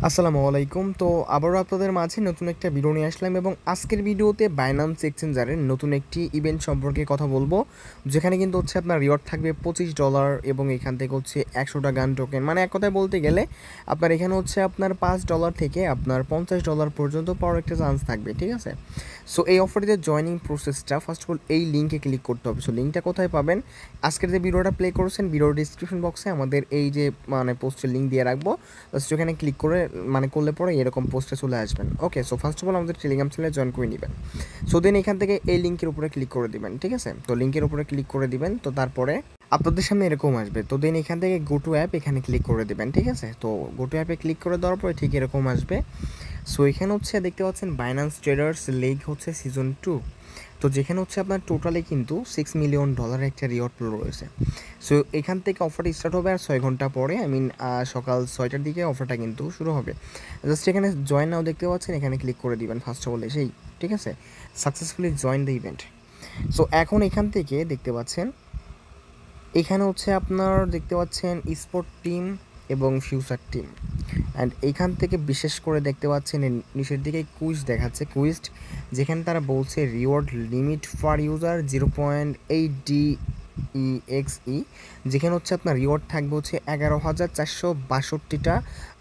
আসসালামু আলাইকুম। তো আবারও আপনাদের মাঝে নতুন একটা ভিডিও নিয়ে আসলাম এবং আজকের ভিডিওতে বাইন্যান্স এক্সচেঞ্জারের নতুন একটি ইভেন্ট সম্পর্কে কথা বলবো, যেখানে কিন্তু হচ্ছে আপনার রিওয়ার্ড থাকবে $25 এবং এখান থেকে হচ্ছে 100টা গান টোকেন। মানে এক কথায় বলতে গেলে আপনার এখানে হচ্ছে আপনার $5 থেকে আপনার $50 পর্যন্ত পাওয়ার একটা চান্স থাকবে, ঠিক আছে? সো এই অফারটিতে জয়নিং প্রসেসটা ফার্স্ট অফ অল এই লিঙ্কে ক্লিক করতে হবে। সো লিঙ্কটা কোথায় পাবেন? আজকের যে ভিডিওটা প্লে করেছেন ভিডিওর ডিসক্রিপশন বক্সে আমাদের এই যে পোস্টের লিঙ্ক দিয়ে রাখবো। জাস্ট ওখানে ক্লিক করে করলে পরে এরকম পোস্টে চলে আসবেন। ওকে, সো ফার্স্ট অফ অল আমাদের টেলিগ্রাম চ্যানেলে জয়েন করে নেবেন। সো দেন এখান থেকে এই লিঙ্কের উপরে ক্লিক করে দিবেন, ঠিক আছে? তো লিঙ্কের উপরে ক্লিক করে দিবেন, তো তারপরে আপনাদের সামনে এরকম আসবে। তো দেন এখান থেকে গো টু অ্যাপ এখানে ক্লিক করে দিবেন, ঠিক আছে? তো গো টু অ্যাপে ক্লিক করে দেওয়ার পরে ঠিক এরকম আসবে। সো এখানে হচ্ছে দেখতে পাচ্ছেন বাইন্যান্স ট্রেডার্স লিগ হচ্ছে সিজন 2। তো যেখানে হচ্ছে আপনার টোটালি কিন্তু $6 মিলিয়ন একটা রিওয়ার্ড পুল রয়েছে। সো এখান থেকে অফারটা স্টার্ট হবে আর 6 ঘন্টা পরে, সকাল 6টার দিকে অফারটা কিন্তু শুরু হবে। জাস্ট এখানে জয়েন নাও দেখতে পাচ্ছেন, এখানে ক্লিক করে দিবেন ফার্স্ট অফ অল এসেই, ঠিক আছে? Successfully join the event. So এখন এখান থেকে দেখতে পাচ্ছেন, এখানে হচ্ছে আপনার দেখতে পাচ্ছেন স্পোর্ট টিম এবং ফিউচার টিম। অ্যান্ড এইখান থেকে বিশেষ করে দেখতে পাচ্ছেন নিচের দিকে কুইজ দেখাচ্ছে, কুইজড, যেখানে তারা বলছে reward limit for user 0.8 DEXE, যেখানে হচ্ছে আপনার রিওয়ার্ড থাকবে হচ্ছে 11,462টা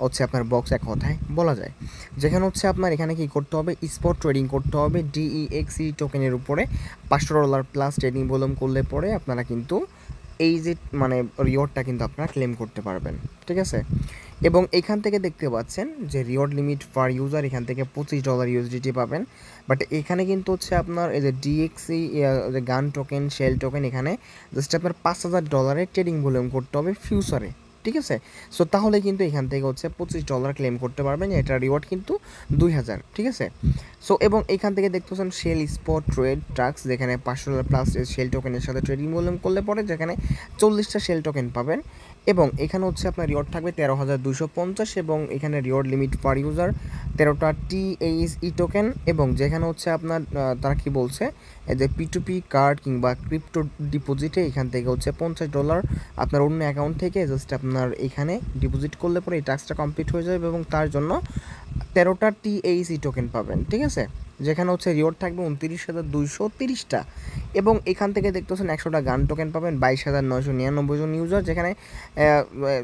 হচ্ছে আপনার বক্স, এক কথায় বলা যায়। যেখানে হচ্ছে আপনার এখানে কি করতে হবে, স্পট ট্রেডিং করতে হবে DEXE টোকেনের উপরে। $500 প্লাস ট্রেডিং ভলিউম করলে পরে আপনারা কিন্তু এই যে রিওয়ার্ডটা কিন্তু আপনারা ক্লেম করতে পারবেন, ঠিক আছে? এবং এখান থেকে দেখতে পাচ্ছেন যে রিওয়ার্ড লিমিট পার ইউজার এখান থেকে $25 USDT পাবেন। বাট এখানে কিন্তু হচ্ছে আপনার এই যে DXE যে গান টোকেন, শেল টোকেন, এখানে জাস্ট আপনার $5,000 ট্রেডিং ভলিউম করতে হবে ফিউচারে, ঠিক আছে? সো তাহলে কিন্তু এখান থেকে হচ্ছে $25 ক্লেম করতে পারবেন। এটা রিওয়ার্ড কিন্তু 2000, ঠিক আছে? সো এবং এখান থেকে দেখতে পাচ্ছেন শেল স্পট ট্রেড ট্রাক্স, যেখানে $500 প্লাস শেল টোকেনের সাথে ট্রেডিং ভলিউম করলে পরে যেখানে 40টা শেল টোকেন পাবেন। এবং এখানে হচ্ছে আপনার রিওয়ার্ড থাকবে 13,250 এবং এখানে রিওয়ার্ড লিমিট পার ইউজার 13টা TASE টোকেন। এবং যেখানে হচ্ছে আপনার তারা কি বলছে, এই যে P2P কার্ড কিংবা ক্রিপ্টো ডিপোজিটে এখান থেকে হচ্ছে $50 আপনার অন্য অ্যাকাউন্ট থেকে জাস্ট আপনার এখানে ডিপোজিট করলে পরে এই টাস্কটা কমপ্লিট হয়ে যাবে এবং তার জন্য 13টা TASE টোকেন পাবেন, ঠিক আছে? যেখানে হচ্ছে রিওয়ার্ড থাকবে 29,230টা। এবং এখান থেকে দেখতেছেন 100টা গান টোকেন পাবেন 22,999 জন ইউজার, যেখানে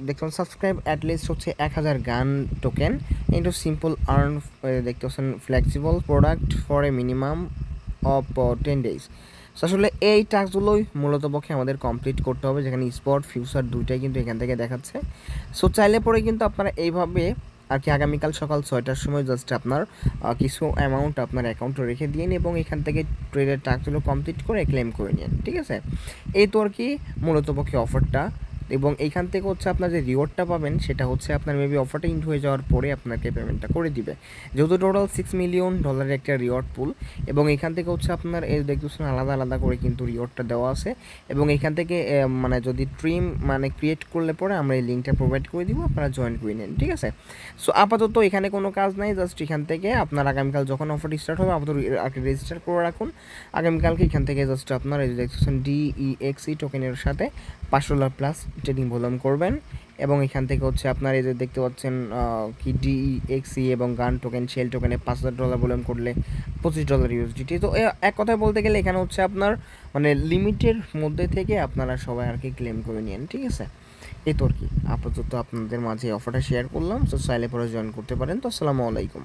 দেখতেছেন সাবস্ক্রাইব অ্যাটলিস্ট হচ্ছে 1000 গান টোকেন ইন্টু সিম্পল আর্ন। দেখতেছেন flexible product for a minimum of 10 days। So আসলে এই টাস্কগুলোই মূলত পক্ষে আমাদের কমপ্লিট করতে হবে, যেখানে স্পট ফিউচার দুইটাই কিন্তু এখান থেকে দেখাচ্ছে। সো চাইলে পরে কিন্তু আপনারা এইভাবে আর কি আগামীকাল সকাল 6টার সময় জাস্ট আপনার কিছু অ্যামাউন্ট আপনার অ্যাকাউন্টে রেখে দিন এবং এখান থেকে ট্রেডের টাস্কগুলো কমপ্লিট করে ক্লেম করে নিন, ঠিক আছে? এই তো আর কি মূলত পক্ষে অফারটা। এবং এইখান থেকে হচ্ছে আপনার যে রিওয়ার্ডটা পাবেন সেটা হচ্ছে আপনার মেবি অফারটা ইন্ড হয়ে যাওয়ার পরে আপনাকে পেমেন্টটা করে দিবে, যেহেতু টোটাল $6 মিলিয়ন একটা রিওয়ার্ড পুল। এবং এখান থেকে হচ্ছে আপনার এই দেখতেছেন আলাদা আলাদা করে কিন্তু রিওয়ার্ডটা দেওয়া আছে। এবং এখান থেকে যদি ট্রিম ক্রিয়েট করলে পরে আমরা এই লিঙ্কটা প্রোভাইড করে দিব, আপনারা জয়েন করে নিন, ঠিক আছে? সো আপাতত এখানে কোনো কাজ নাই, জাস্ট এখান থেকে আপনার আগামীকাল যখন অফারটি স্টার্ট হবে আপাতত রেজিস্টার করে রাখুন। আগামীকালকে এখান থেকে জাস্ট আপনার এই যে দেখতেছেন DEXE টোকেনের সাথে $500 প্লাস ট্রেডিং ভলিউম করবেন। এবং এখান থেকে হচ্ছে আপনার এই যে দেখতে পাচ্ছেন কি DEXE এবং গান টোকেন, শেল টোকেনে $5,000 ভলিউম করলে $25 USDT। তো এক কথায় বলতে গেলে এখানে হচ্ছে আপনার লিমিটের মধ্যে থেকে আপনারা সবাই আর কি ক্লেম করে নিন, ঠিক আছে? এই তো আর কি আপাতত আপনাদের মাঝে অফারটা শেয়ার করলাম। তো চাইলে পরে জয়েন করতে পারেন। তো আসসালামু আলাইকুম।